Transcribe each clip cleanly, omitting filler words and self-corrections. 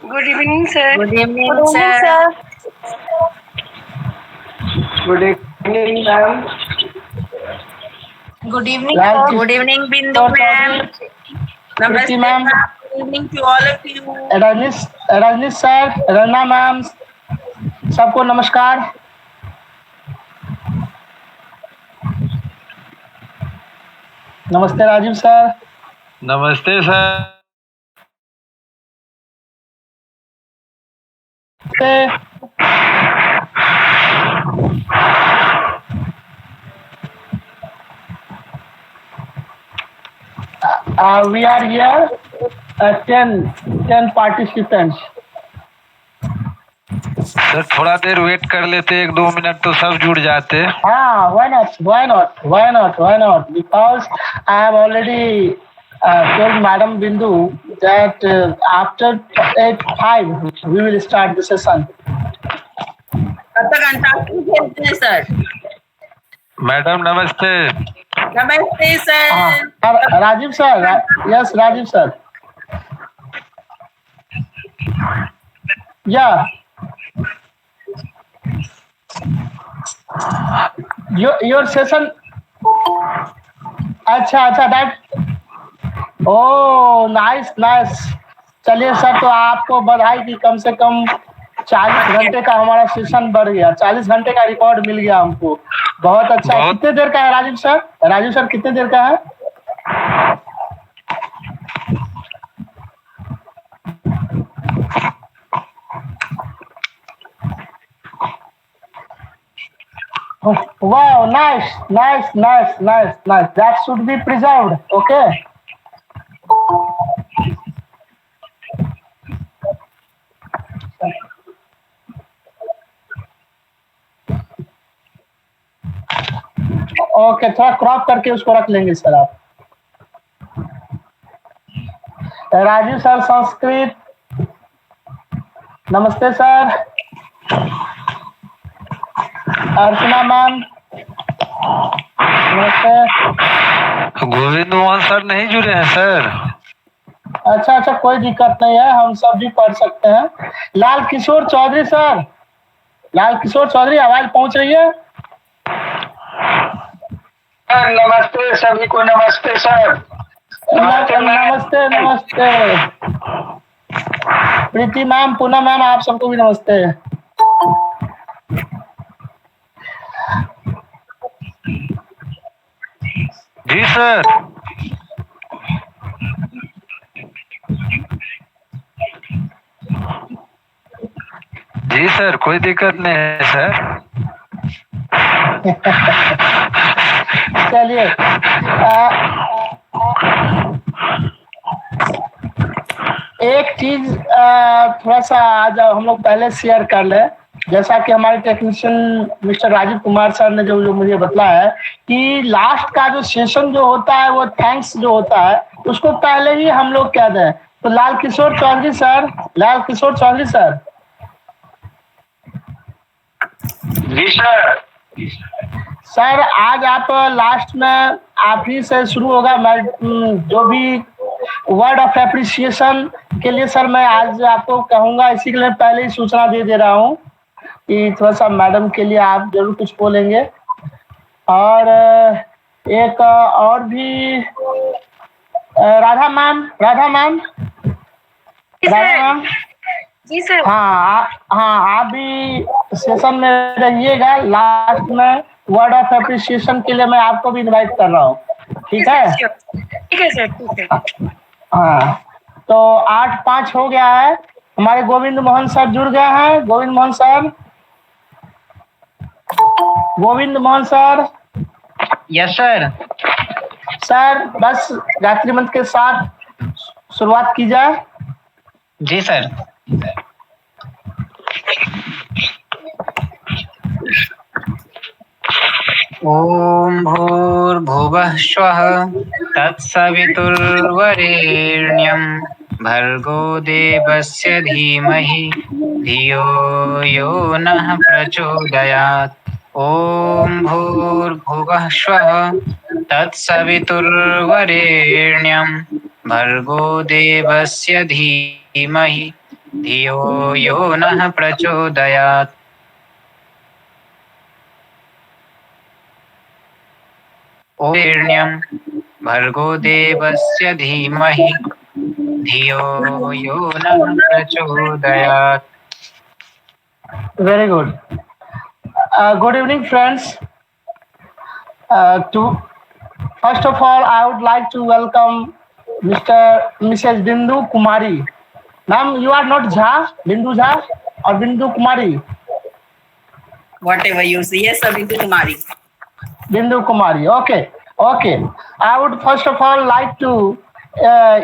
Good evening, sir. Good evening, Good evening, sir. Good evening, ma'am. Good evening, Lal sir. Good evening, Bindu Kishore ma'am. Chaudhary, Namaste, Preeti ma'am, ma'am. Good evening to all of you. Rajneesh sir, Ranna ma'am, सबको नमस्कार। नमस्ते Rajeev sir. नमस्ते sir. We are here 10 participants. Sir थोड़ा देर wait कर लेते, 1-2 minute तो सब जुड़ जाते। हाँ, why not? Because I have already told Madam Bindu that after 8:05 we will start the session. तब तक अंताक्षरी खेलते हैं सर। मैडम नमस्ते। नमस्ते sir. Rajeev sir, yes Rajeev sir, yeah your session. अच्छा, दैट ओ नाइस। चलिए सर, तो आपको बधाई कि कम से कम 40 घंटे का हमारा सेशन बढ़ गया, 40 घंटे का रिकॉर्ड मिल गया हमको। बहुत अच्छा है। कितने देर का है राजीव सर कितने देर का है? Wow, nice. That should be preserved. Okay. Okay, थोड़ा क्रॉप करके उसको रख लेंगे सर आप। राजीव सर संस्कृत, नमस्ते सर। अर्चना मैम, नमस्ते। गोविंद मोहन सर नहीं जुड़े हैं सर। अच्छा, कोई दिक्कत नहीं है, हम सब भी पढ़ सकते हैं। लाल किशोर चौधरी सर, आवाज पहुंच रही है? नमस्ते सभी को, नमस्ते सर। नमस्ते। प्रीति मैम, पूनम मैम, आप सबको भी नमस्ते। जी सर। जी सर, कोई दिक्कत नहीं है सर। चलिए, एक चीज थोड़ा सा आज हम लोग पहले शेयर कर ले। जैसा कि हमारे technician mister Rajeev Kumar sir ने जो मुझे बताया है कि लास्ट का जो सेशन जो होता है वो थैंक्स जो होता है उसको पहले ही हम लोग कह दें। तो लाल किशोर चौधरी सर। जी सर। सर आज आप लास्ट में आप ही से शुरू होगा। मैं जो भी वर्ड ऑफ एप्रिसिएशन के लिए सर मैं आज आपको कहूँगा, इसी के लिए पहले ही सूचना दे रहा हूँ कि थोड़ा सा मैडम के लिए आप जरूर कुछ बोलेंगे। और एक और भी राधा मैम। जी सर। हाँ, आप भी सेशन में रहिएगा। लास्ट में वर्ड ऑफ एप्रिसिएशन के लिए मैं आपको भी इनवाइट कर रहा हूँ। ठीक है सर। हाँ, तो 8:05 हो गया है। हमारे गोविंद मोहन सर जुड़ गए हैं। Govind Mohan sir. Yes sir. Sir बस गायत्री मंत्र के साथ शुरुआत की जाए। जी सर। ओम भूर्भुवः स्वः तत्सवितुर्वरेण्यं भर्गो देवस्य धीमहि धियो यो नः प्रचोदयात्। ओम भूर्भुवः स्वः तत्सवितुर्वरेण्यं भर्गो देवस्य धीमहि धियो यो नः प्रचोदयात्। ओर्ण्यं भर्गो देवस्य धीमहि धियो यो नः प्रचोदयात्। Very good. Good evening, friends. First of all, I would like to welcome Mrs. Bindu Kumari. Ma'am, you are not Jha, Bindu Jha or Bindu Kumari? Whatever you say. Yes, sir, Bindu Kumari. Bindu Kumari. Okay. I would first of all like to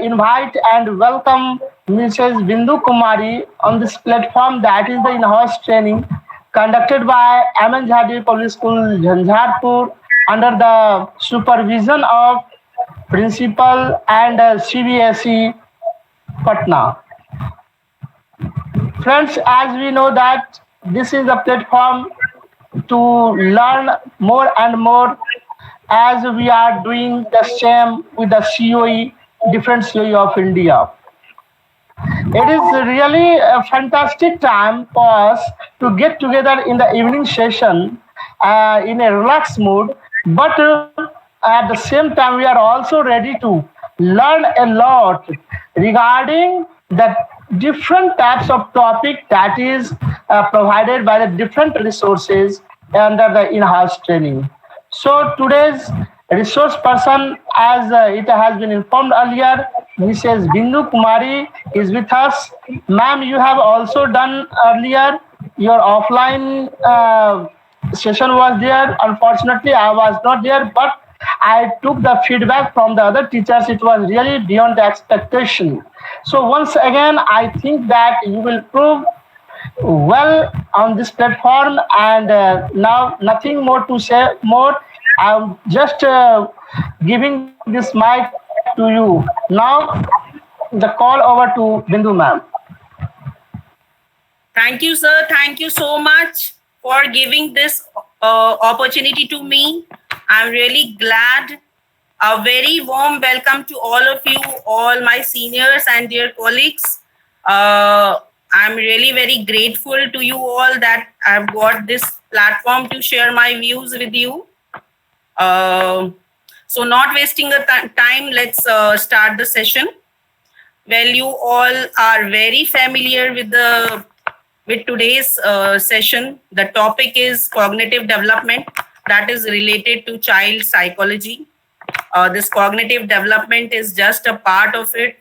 invite and welcome Mrs. Bindu Kumari on this platform, that is the in-house training conducted by M.N. Jha Public School, Jhanjharpur, under the supervision of Principal and CBSE, Patna. Friends, as we know that this is a platform to learn more and more, as we are doing the same with the COE, different COE of India. It is really a fantastic time for us to get together in the evening session in a relaxed mood, but at the same time we are also ready to learn a lot regarding the different types of topic that is provided by the different resources under the in-house training. So today's resource person, as it has been informed earlier, Mrs. Bindu Kumari is with us. Ma'am, you have also done earlier your offline session was there. Unfortunately, I was not there, but I took the feedback from the other teachers. It was really beyond the expectation. So once again, I think that you will prove well on this platform, and now nothing more to say more. I'm just giving this mic to you now. The call over to Bindu ma'am. Thank you, sir. Thank you so much for giving this opportunity to me. I'm really glad. A very warm welcome to all of you, all my seniors and dear colleagues. I'm really very grateful to you all that I've got this platform to share my views with you. So not wasting the time, let's start the session. Well, you all are very familiar with today's session. The topic is cognitive development, that is related to child psychology. This cognitive development is just a part of it.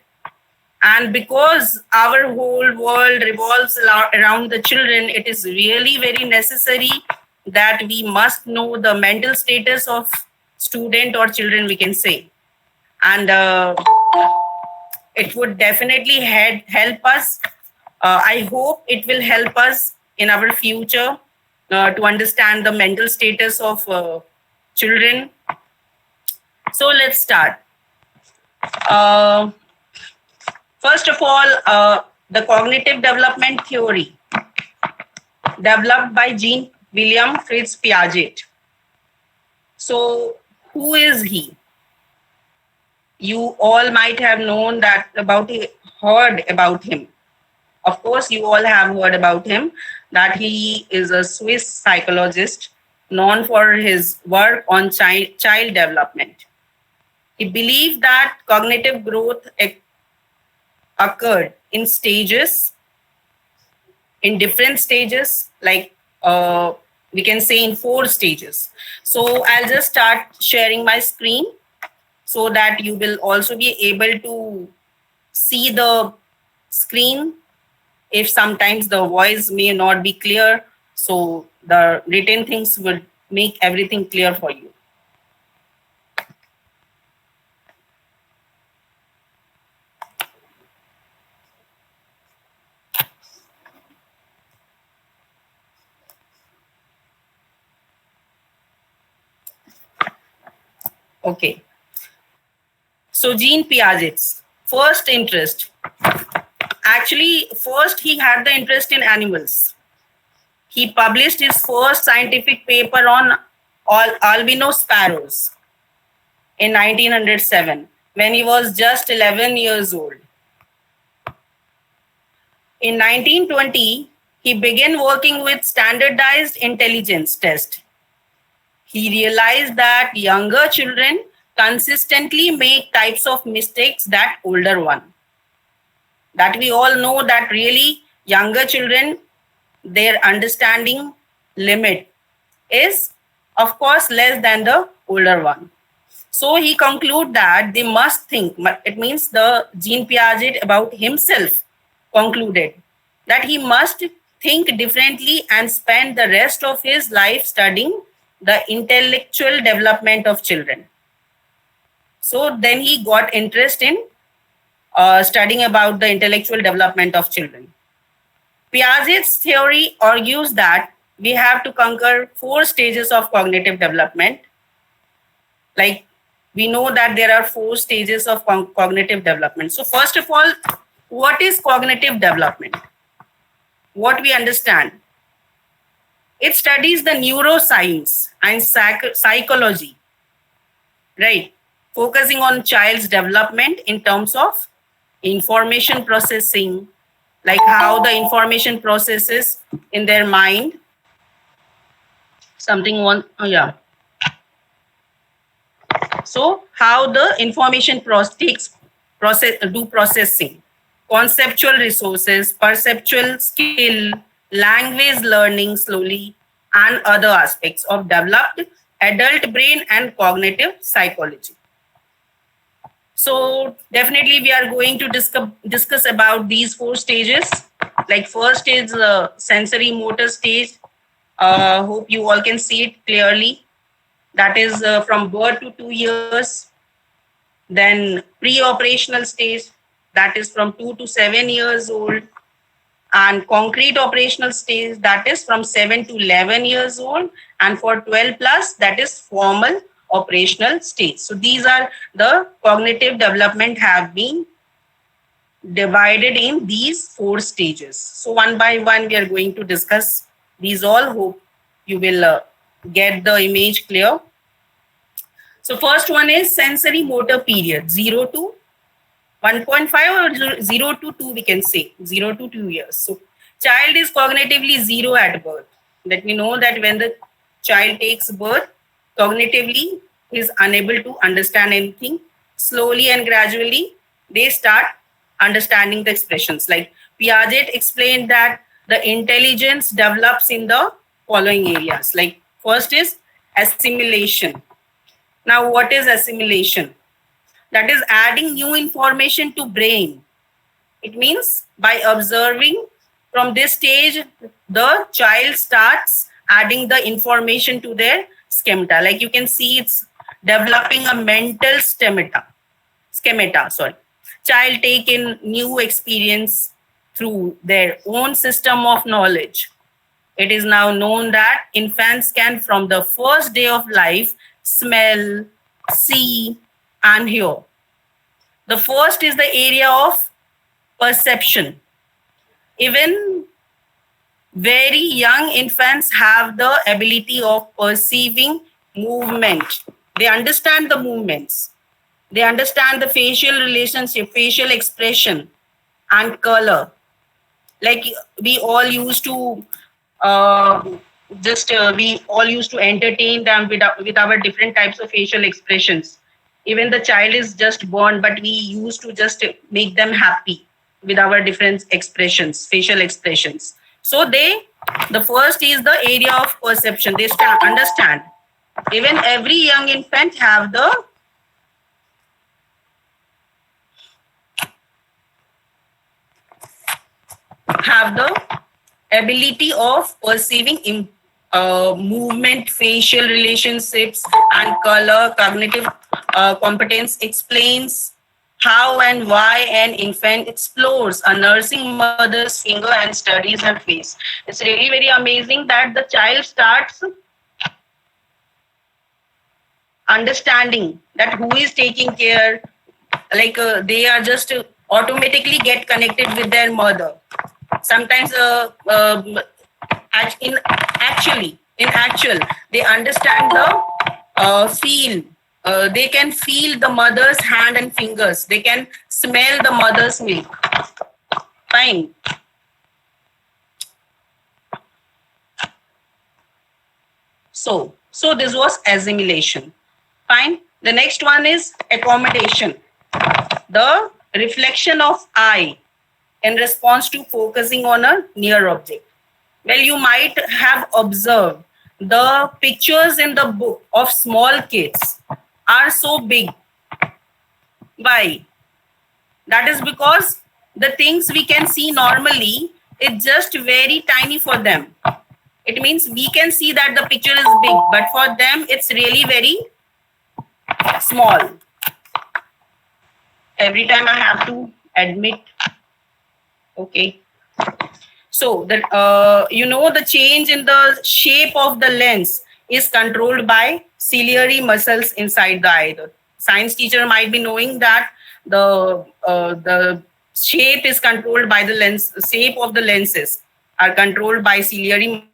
And because our whole world revolves around the children, it is really very necessary that we must know the mental status of student or children, we can say. And it would definitely help us. I hope it will help us in our future to understand the mental status of children. So let's start. First of all, the cognitive development theory developed by Jean-William Fritz Piaget. So who is he? You all might have known heard about him. Of course, you all have heard about him, that he is a Swiss psychologist known for his work on child development. He believed that cognitive growth occurred in different stages, like we can say in 4 stages. So I'll just start sharing my screen so that you will also be able to see the screen. If sometimes the voice may not be clear, so the written things will make everything clear for you. Okay. So Jean Piaget's first interest. Actually, first he had the interest in animals. He published his first scientific paper on albino sparrows in 1907 when he was just 11 years old. In 1920, he began working with standardized intelligence test. He realized that younger children consistently make types of mistakes that older one. That we all know that really younger children, their understanding limit is of course less than the older one. So he conclude that they must think. It means the Jean Piaget about himself concluded that he must think differently and spend the rest of his life studying the intellectual development of children. So then he got interest in studying about the intellectual development of children. Piaget's theory argues that we have to conquer 4 stages of cognitive development. Like we know that there are 4 stages of cognitive development. So first of all, what is cognitive development? What we understand? It studies the neuroscience and psychology, right? Focusing on child's development in terms of information processing, like how the information processes in their mind. So how the information processing, conceptual resources, perceptual skill, language learning slowly, and other aspects of developed adult brain and cognitive psychology. So definitely we are going to discuss about these 4 stages. Like first is the sensory motor stage. Hope you all can see it clearly. That is from birth to 2 years. Then pre-operational stage, that is from 2 to 7 years old. And concrete operational stage, that is from 7 to 11 years old. And for 12 plus, that is formal operational stage. So these are the cognitive development have been divided in these 4 stages. So one by one, we are going to discuss these all. Hope you will get the image clear. So first one is sensory motor period, 0 to 1.5 or 0 to 2, we can say 0 to 2 years. So child is cognitively 0 at birth. Let me know that when the child takes birth, cognitively is unable to understand anything. Slowly and gradually, they start understanding the expressions. Like Piaget explained that the intelligence develops in the following areas. Like first is assimilation. Now, what is assimilation? That is adding new information to brain. It means by observing from this stage, the child starts adding the information to their schemata. Like you can see it's developing a mental schemata. Child take in new experience through their own system of knowledge. It is now known that infants can from the first day of life smell, see, and hear. The first is the area of perception. Even very young infants have the ability of perceiving movement. They understand the movements. They understand the facial relationship, facial expression, and color. Like we all used to entertain them with our different types of facial expressions. Even the child is just born, but we used to just make them happy with our different expressions, facial expressions. So the first is the area of perception. They understand. Even every young infant have the ability of perceiving movement, facial relationships, and color. Cognitive competence explains how and why an infant explores a nursing mother's finger and studies her face. It's really very amazing that the child starts understanding that who is taking care. Like they are just automatically get connected with their mother. Sometimes in actual they understand the feel. They can feel the mother's hand and fingers. They can smell the mother's milk. Fine. So this was assimilation. Fine. The next one is accommodation. The reflection of I in response to focusing on a near object. Well, you might have observed the pictures in the book of small kids are so big. Why? That is because the things we can see normally is just very tiny for them. It means we can see that the picture is big, but for them it's really very small. Every time I have to admit. Okay. So that the change in the shape of the lens is controlled by ciliary muscles inside the eye. The science teacher might be knowing that the shape is controlled by the lens. The shape of the lenses are controlled by ciliary.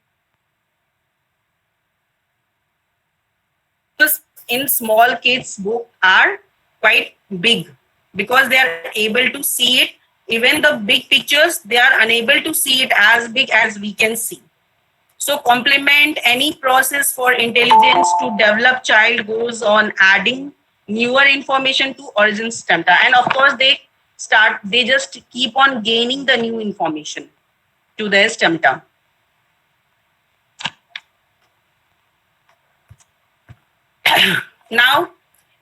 In small kids' book are quite big because they are able to see it. Even the big pictures, they are unable to see it as big as we can see. So complement any process for intelligence to develop child goes on adding newer information to origin stemata. And of course, they just keep on gaining the new information to their stemata. Now,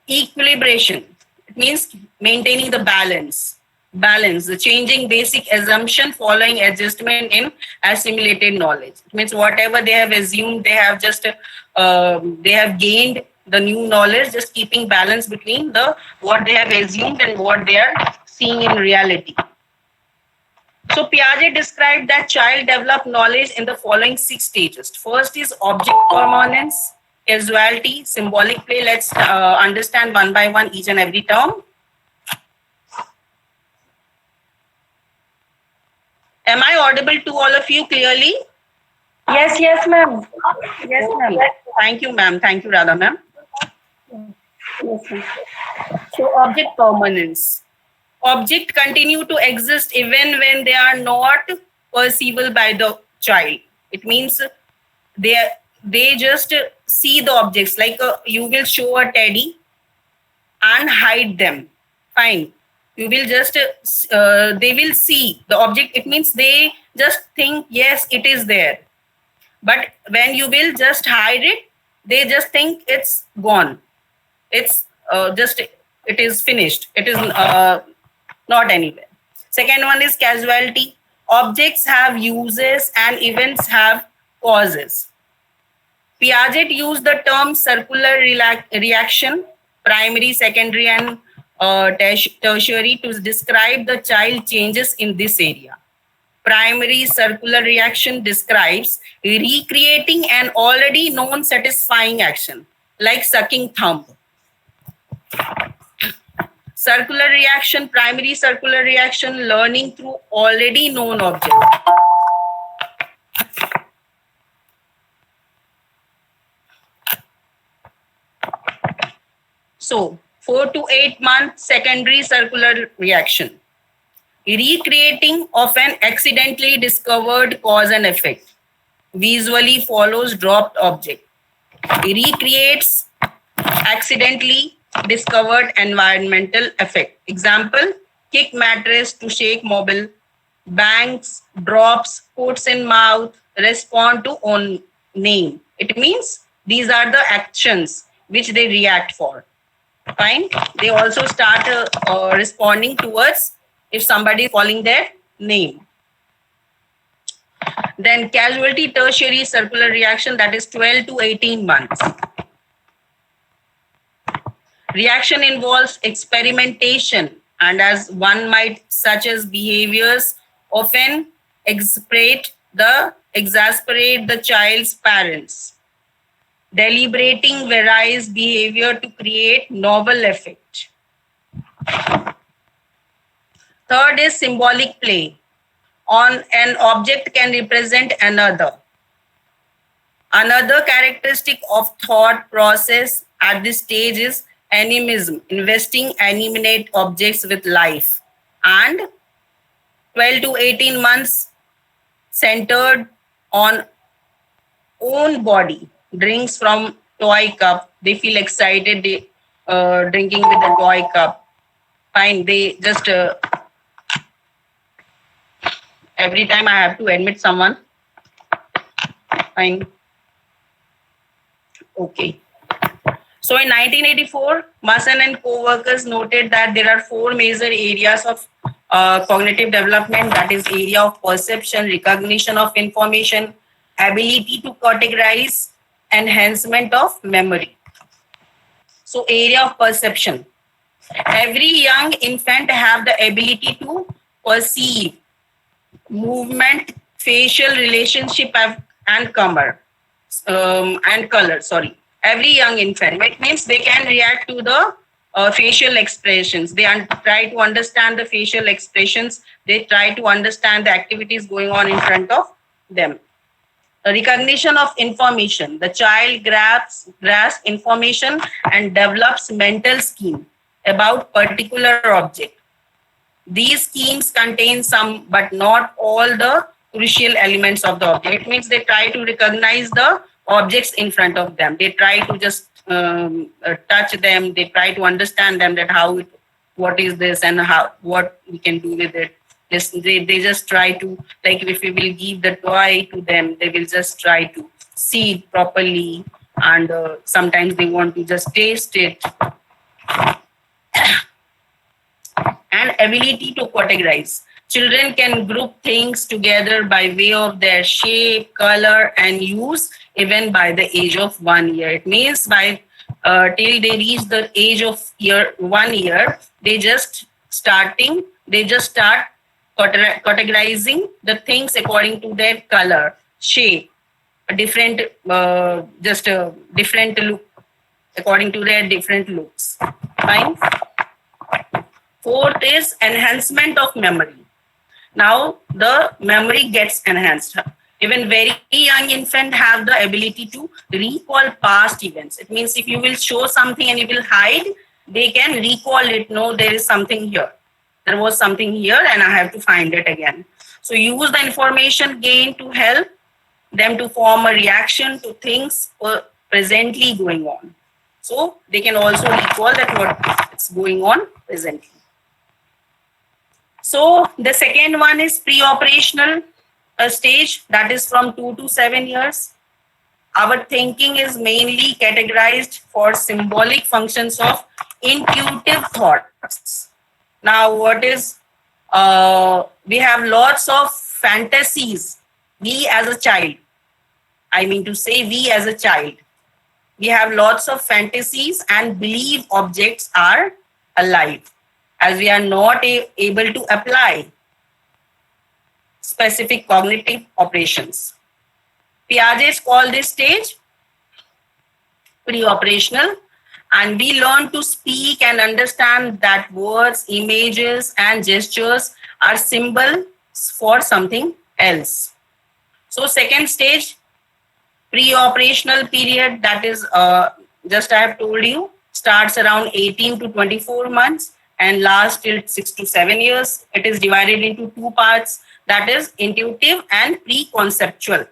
equilibration. It means maintaining the balance, the changing basic assumption following adjustment in assimilated knowledge. It means whatever they have assumed, they have just they have gained the new knowledge, just keeping balance between what they have assumed and what they are seeing in reality. So Piaget described that child develop knowledge in the following 6 stages. First is object permanence, casuality, symbolic play. Let's understand one by one each and every term. Am I audible to all of you clearly? Yes, ma'am. Yes, ma'am. Thank you, ma'am. Thank you, Radha, ma'am. Yes, ma'am. So object permanence. Object continue to exist even when they are not perceivable by the child. It means they just see the objects, like you will show a teddy and hide them. Fine. You will just, they will see the object. It means they just think, yes, it is there. But when you will just hide it, they just think it's gone. It's it is finished. It is not anywhere. Second one is casuality. Objects have uses and events have causes. Piaget used the term circular reaction, primary, secondary, and tertiary to describe the child changes in this area. Primary circular reaction describes recreating an already known satisfying action, like sucking thumb. Circular reaction, primary circular reaction, learning through already known object. So 4 to 8 months secondary circular reaction. Recreating of an accidentally discovered cause and effect. Visually follows dropped object. Recreates accidentally discovered environmental effect. Example, kick mattress to shake mobile, bangs, drops, puts in mouth, respond to own name. It means these are the actions which they react for. Fine. They also start responding towards if somebody is calling their name. Then casualty tertiary circular reaction, that is 12 to 18 months. Reaction involves experimentation, and as one might, such as behaviors often exasperate the child's parents. Deliberating varies behavior to create novel effect. Third is symbolic play. On an object can represent another. Another characteristic of thought process at this stage is animism, investing animate objects with life. And 12 to 18 months centered on own body, drinks from toy cup. They feel excited. They drinking with the toy cup. Fine. They just every time I have to admit someone. Fine. Okay. So in 1984, Mason and co-workers noted that there are four major areas of cognitive development, that is area of perception, recognition of information, ability to categorize, enhancement of memory. So area of perception. Every young infant have the ability to perceive movement, facial relationship and color. Sorry. Every young infant. It means they can react to the facial expressions. They try to understand the facial expressions. They try to understand the activities going on in front of them. The recognition of information. The child grasps information and develops mental scheme about particular object. These schemes contain some but not all the crucial elements of the object. It means they try to recognize the objects in front of them. They try to just touch them. They try to understand them, that what is this and what we can do with it. They just try to, like if we will give the toy to them, they will just try to see it properly, and sometimes they want to just taste it. And ability to categorize. Children can group things together by way of their shape, color, and use, even by the age of 1 year. It means by till they reach the age of 1 year, they just start categorizing the things according to their color, shape, a different different look, according to their different looks. Fine. Fourth is enhancement of memory. Now the memory gets enhanced. Even very young infant have the ability to recall past events. It means if you will show something and you will hide, they can recall it. No, there is something here. There was something here and I have to find it again. So use the information gained to help them to form a reaction to things presently going on. So they can also recall that what is going on presently. So the second one is pre-operational stage, that is from 2 to 7 years. Our thinking is mainly categorized for symbolic functions of intuitive thoughts. Now what is, we have lots of fantasies. We as a child, I mean to say we as a child, we have lots of fantasies and believe objects are alive, as we are not able to apply specific cognitive operations. Piaget called this stage pre-operational, and we learn to speak and understand that words, images, and gestures are symbols for something else. So second stage, pre-operational period, that is just I have told you, starts around 18 to 24 months and lasts till 6 to 7 years. It is divided into two parts, that is intuitive and pre-conceptual.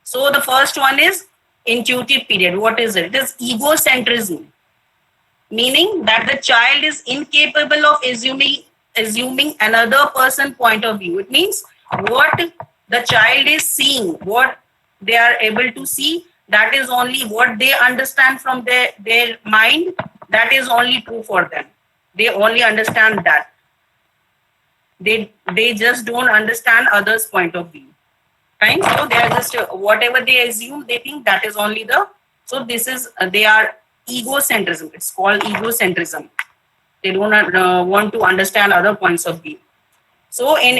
So the first one is intuitive period. What is it? It is egocentrism, meaning that the child is incapable of assuming another person's point of view. It means what the child is seeing, what they are able to see, that is only what they understand from their mind. That is only true for them. They only understand that. They just don't understand others' point of view. Right? So they are just whatever they assume, they think that is only the. So this is they are egocentrism. It's called egocentrism. They don't want to understand other points of view. So in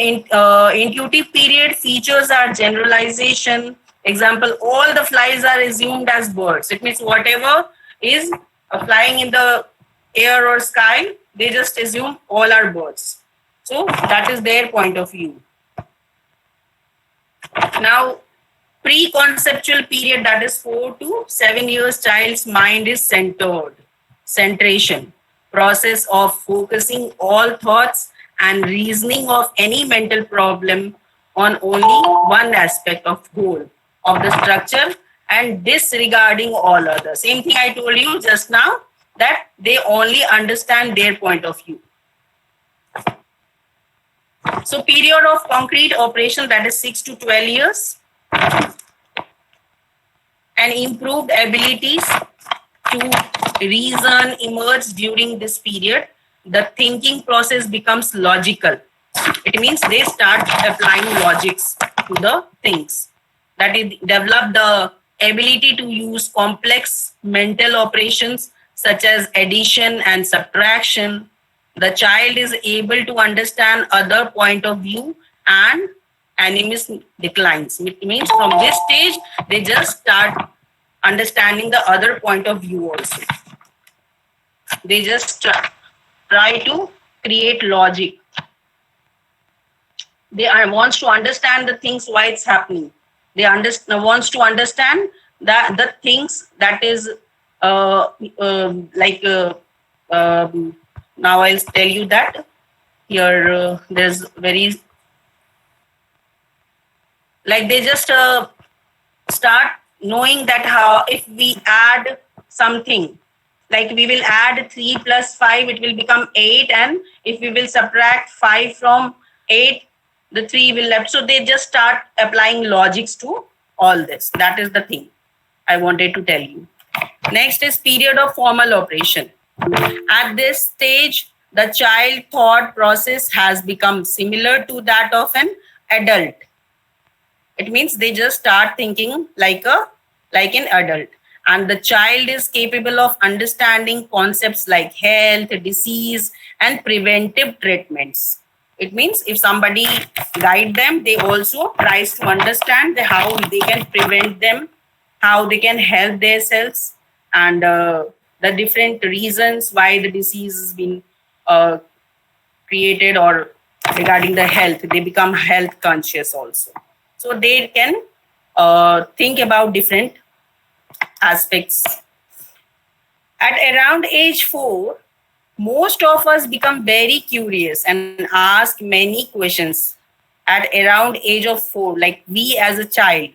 intuitive period, features are generalization. Example, all the flies are assumed as birds. It means whatever is flying in the air or sky, they just assume all are birds. So that is their point of view. Now, pre-conceptual period, that is 4 to 7 years, child's mind is centered. Centration, process of focusing all thoughts and reasoning of any mental problem on only one aspect of whole of the structure and disregarding all others. Same thing I told you just now, that they only understand their point of view. So period of concrete operation, that is 6 to 12 years, and improved abilities to reason emerge during this period. The thinking process becomes logical. It means they start applying logics to the things. That is, develop the ability to use complex mental operations such as addition and subtraction. The child is able to understand other point of view, and animism declines. It means from this stage, they just start understanding the other point of view also. They just try to create logic. They wants to understand the things why it's happening. They wants to understand that the things that is now I'll tell you that here there's very like they just start knowing that how if we add something, like we will add 3 plus 5, it will become 8, and if we will subtract 5 from 8, the 3 will left. So they just start applying logics to all this. That is the thing I wanted to tell you. Next is period of formal operation. At this stage, the child thought process has become similar to that of an adult. It means they just start thinking like an adult. And the child is capable of understanding concepts like health, disease, and preventive treatments. It means if somebody guide them, they also tries to understand how they can prevent them, how they can help themselves, and the different reasons why the disease has been created, or regarding the health, they become health conscious also. So they can think about different aspects. At around age 4, most of us become very curious and ask many questions. At around age of 4, like we as a child,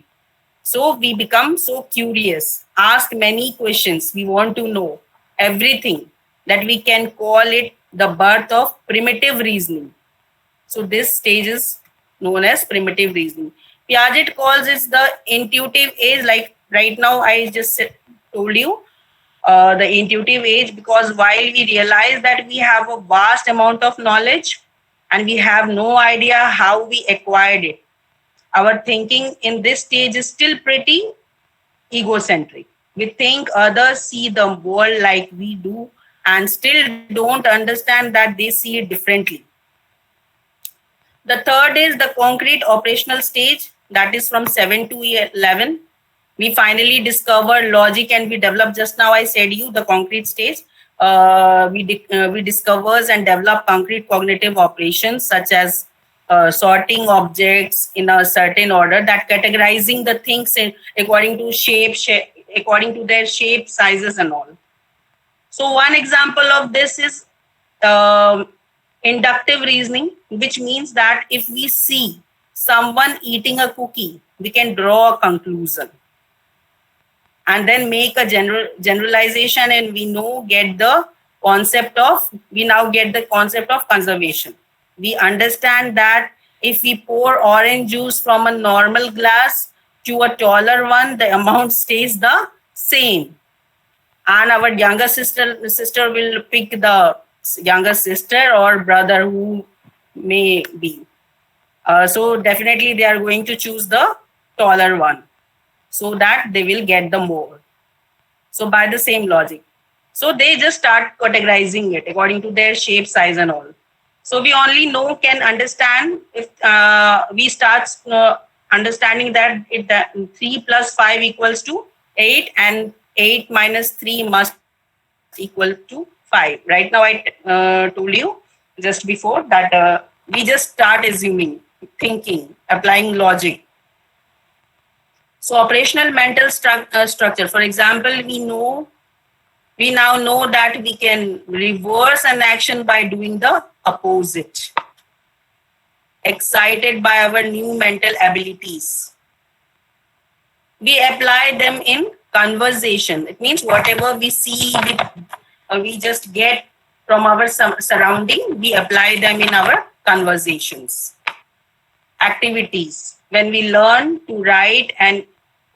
so we become so curious, ask many questions. We want to know everything, that we can call it the birth of primitive reasoning. So this stage is known as primitive reasoning. Piaget calls it the intuitive age. Like right now, I just told you the intuitive age, because while we realize that we have a vast amount of knowledge and we have no idea how we acquired it, our thinking in this stage is still pretty egocentric. We think others see the world like we do and still don't understand that they see it differently. The third is the concrete operational stage, that is from 7 to 11. We finally discover logic and we develop, just now I said you, the concrete stage. We discovers and develop concrete cognitive operations such as sorting objects in a certain order, that categorizing the things according to according to their shape, sizes and all. So one example of this is inductive reasoning, which means that if we see someone eating a cookie, we can draw a conclusion and then make a generalization, and we now get the concept of conservation. We understand that if we pour orange juice from a normal glass to a taller one, the amount stays the same. And our younger sister will pick the younger sister or brother who may be. So definitely they are going to choose the taller one, so that they will get the more. So by the same logic. So they just start categorizing it according to their shape, size and all. So we only can understand if we start understanding that 3 plus 5 equals to 8 and 8 minus 3 must equal to 5. Right now I told you just before that we just start assuming, thinking, applying logic. So operational mental structure, for example, we now know that we can reverse an action by doing the opposite, excited by our new mental abilities. we apply them in conversation. It means whatever we see, we just get from our surrounding, we apply them in our conversations. Activities. When we learn to write and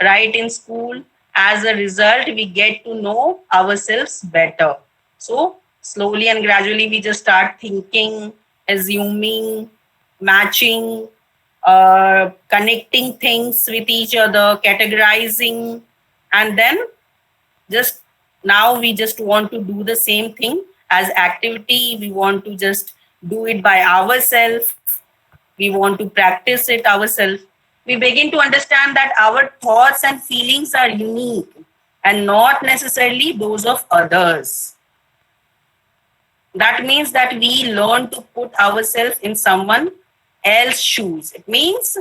write in school, as a result, we get to know ourselves better. So slowly and gradually, we just start thinking, assuming, matching, connecting things with each other, categorizing, and then just now we just want to do the same thing as activity. We want to just do it by ourselves. We want to practice it ourselves. We begin to understand that our thoughts and feelings are unique and not necessarily those of others. That means that we learn to put ourselves in someone else's shoes. It means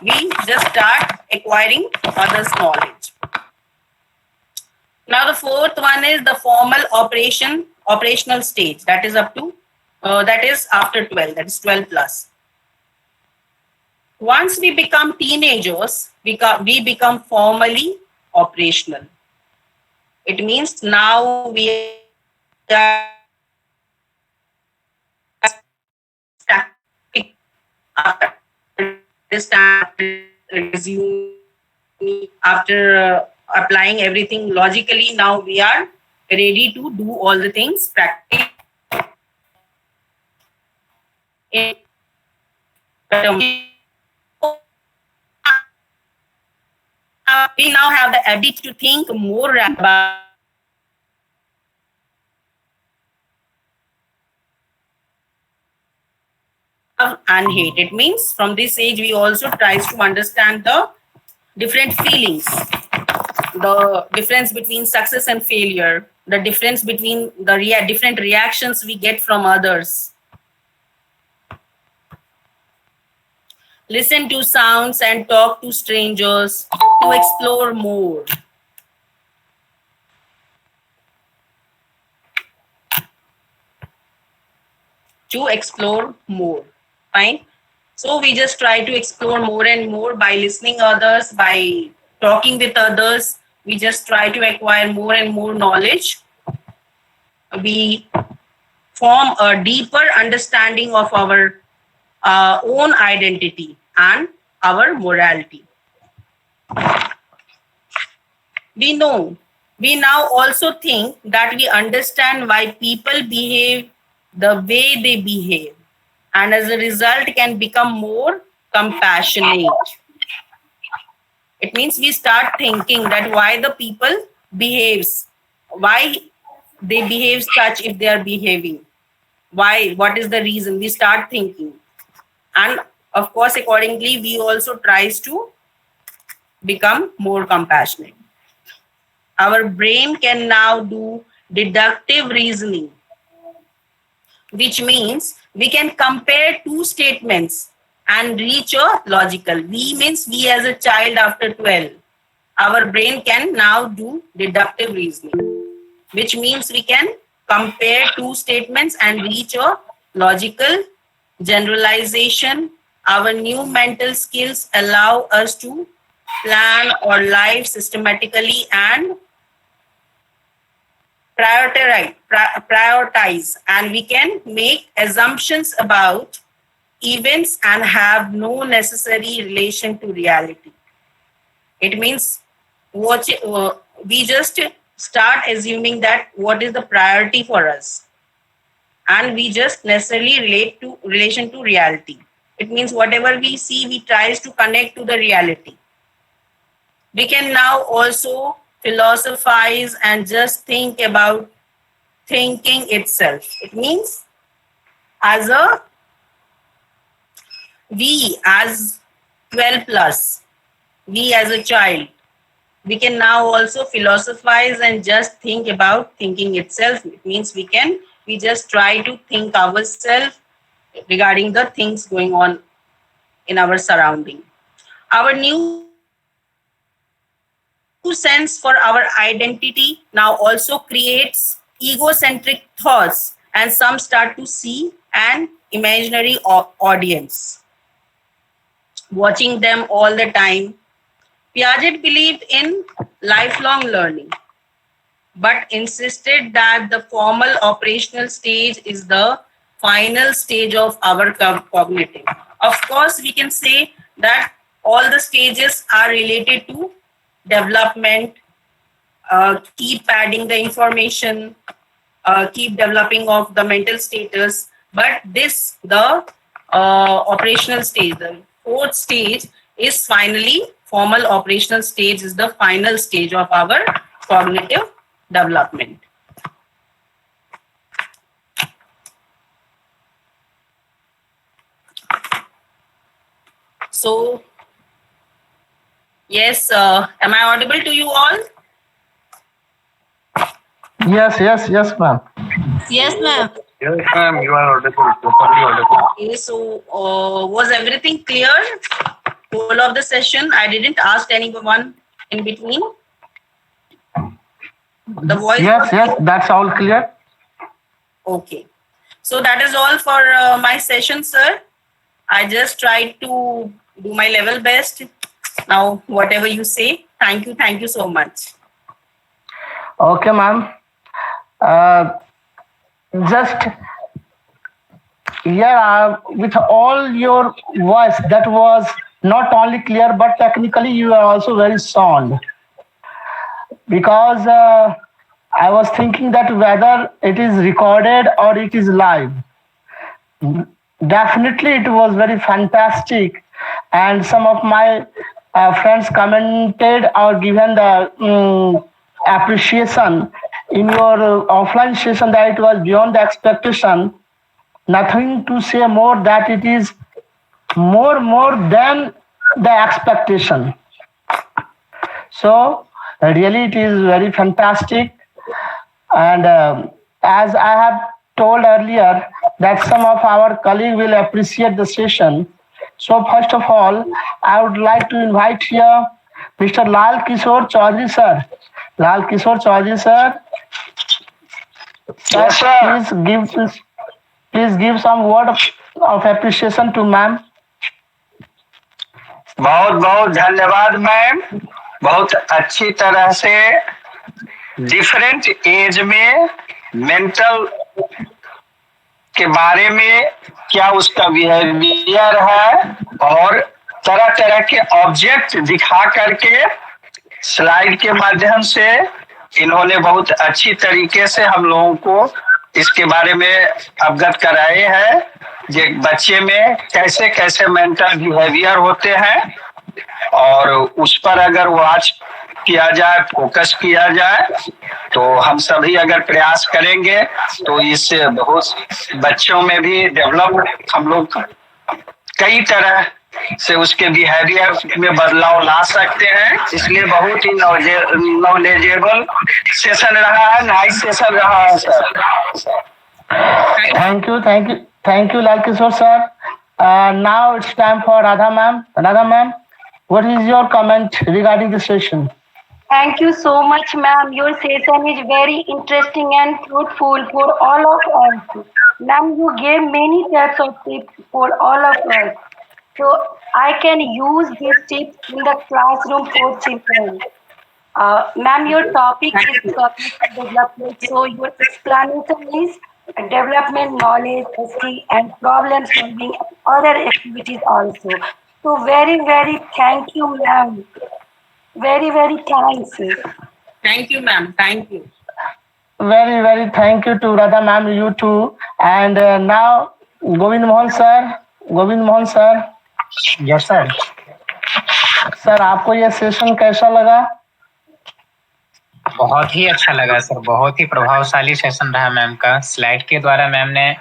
we just start acquiring others' knowledge. Now the fourth one is the formal operational stage. That is up to, that is after 12, that is 12 plus. Once we become teenagers, we become formally operational. It means now we are after applying everything logically, now we are ready to do all the things practically. We now have the ability to think more about and hate. It means from this age we also tries to understand the different feelings, the difference between success and failure, the difference between the different reactions we get from others. Listen to sounds and talk to strangers to explore more. To explore more. Fine. So we just try to explore more and more by listening others, by talking with others. We just try to acquire more and more knowledge. We form a deeper understanding of our own identity and our morality. We now also think that we understand why people behave the way they behave, and as a result can become more compassionate. It means we start thinking that why the people behaves, why they behave such if they are behaving, why, what is the reason. We start thinking, and of course accordingly we also tries to become more compassionate. Our brain can now do deductive reasoning, which means we can compare two statements and reach a logical. We means we as a child after 12. Our brain can now do deductive reasoning, which means we can compare two statements and reach a logical generalization. Our new mental skills allow us to plan our life systematically and prioritize, and we can make assumptions about events and have no necessary relation to reality. It means we just start assuming that what is the priority for us, and we just necessarily relation to reality. It means whatever we see, we tries to connect to the reality. We can now also philosophize and just think about thinking itself. It means we as 12 plus, we as a child, we can now also philosophize and just think about thinking itself. It means we just try to think ourselves regarding the things going on in our surrounding. Our new sense for our identity now also creates egocentric thoughts, and some start to see an imaginary audience watching them all the time. Piaget believed in lifelong learning, but insisted that the formal operational stage is the final stage of our cognitive. Of course, we can say that all the stages are related to development, keep adding the information, keep developing of the mental status. But this, the operational stage, the fourth stage is finally formal operational stage is the final stage of our cognitive development. So, yes, am I audible to you all? Yes, ma'am. Yes, ma'am. Yes, ma'am, you are audible, totally audible. Okay, so was everything clear? Whole of the session, I didn't ask anyone in between. The voice. Yes, that's all clear. Okay. So that is all for my session, sir. I just tried to do my level best. Now, whatever you say, thank you so much. Okay, ma'am. Just here, with all your voice, that was not only clear, but technically you are also very sound. Because I was thinking that whether it is recorded or it is live. Definitely, it was very fantastic, and some of my friends commented or given the appreciation in your offline session that it was beyond the expectation. Nothing to say more that it is more than the expectation. So really, it is very fantastic, and as I have told earlier that some of our colleagues will appreciate the session. So first of all, I would like to invite here Mr. Lal Kishore Chaudhary sir. Lal Kishore Chaudhary sir. Yes, sir. Please give some word of appreciation to ma'am. बहुत बहुत धन्यवाद ma'am, बहुत अच्छी तरह से different as में mental के बारे में क्या उसका बिहेवियर है और तरह तरह के ऑब्जेक्ट दिखा करके स्लाइड के माध्यम से इन्होंने बहुत अच्छी तरीके से हम लोगों को इसके बारे में अवगत कराए हैं कि बच्चे में कैसे कैसे मेंटल बिहेवियर होते हैं और उस पर अगर वॉच किया जाए, फोकस किया जाए, तो हम सभी अगर प्रयास करेंगे तो इससे बहुत बच्चों में भी डेवलप हम लोग कई तरह से उसके बिहेवियर में बदलाव ला सकते हैं। इसलिए बहुत ही नॉलेजेबल सेशन रहा है, नाइस सेशन रहा है sir. Thank you, Lal Kishore sir. Now it's time for Radha ma'am. Radha ma'am, what is your comment regarding the session? Thank you so much, ma'am. Your session is very interesting and fruitful for all of us. Ma'am, you gave many types of tips for all of us. So I can use these tips in the classroom for children. Ma'am, your topic is cognitive development. So your explanation is development, knowledge, skill, and problem solving, and other activities also. So very thank you, ma'am. Very thanks. Thank you, ma'am. Thank you. Very thank you to Radha ma'am, you too. And now Govind Mohan sir. Yes sir. Sir आपको यह session कैसा लगा? बहुत ही अच्छा लगा sir, बहुत ही प्रभावशाली session रहा मैम का। स्लाइड के द्वारा मैम ने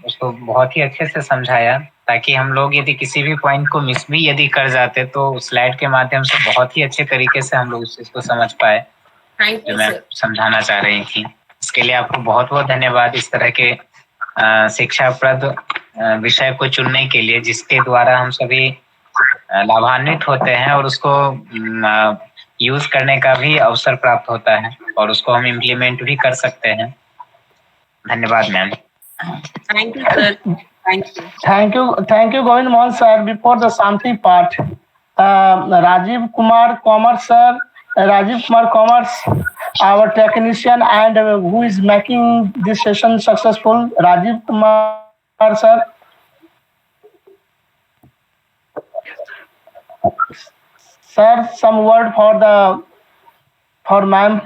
उसको बहुत ही अच्छे से समझाया ताकि हम लोग यदि किसी भी पॉइंट को मिस भी यदि कर जाते तो स्लाइड के माध्यम से बहुत ही अच्छे तरीके से हम लोग उस चीज को समझ पाए जो मैम समझाना चाह रही थी। इसके लिए आपको बहुत बहुत धन्यवाद इस तरह के शिक्षाप्रद विषय को चुनने के लिए जिसके द्वारा हम सभी लाभान्वित होते हैं और उसको यूज करने का भी अवसर प्राप्त होता है और उसको हम इम्प्लीमेंट भी कर सकते हैं। धन्यवाद ma'am. Thank you, sir. Thank you. Thank you, Govind Mohan sir. Before the Shanti part, Rajiv Kumar Commerce sir, Rajiv Kumar Commerce, our technician and who is making this session successful, Rajiv Kumar sir. Sir, some word for ma'am.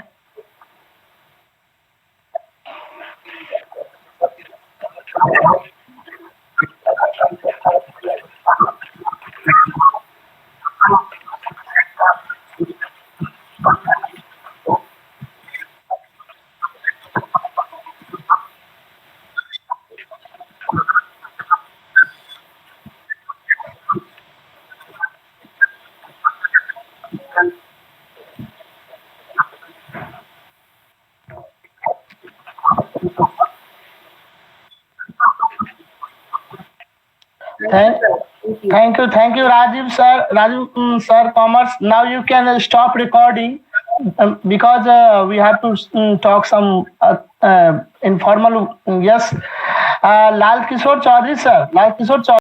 Thank you, Rajiv sir. Rajiv sir, Commerce. Now you can stop recording because we have to talk some informal. Yes, Lal Kishore Chaudhary sir. Lal Kishore Chaudhary.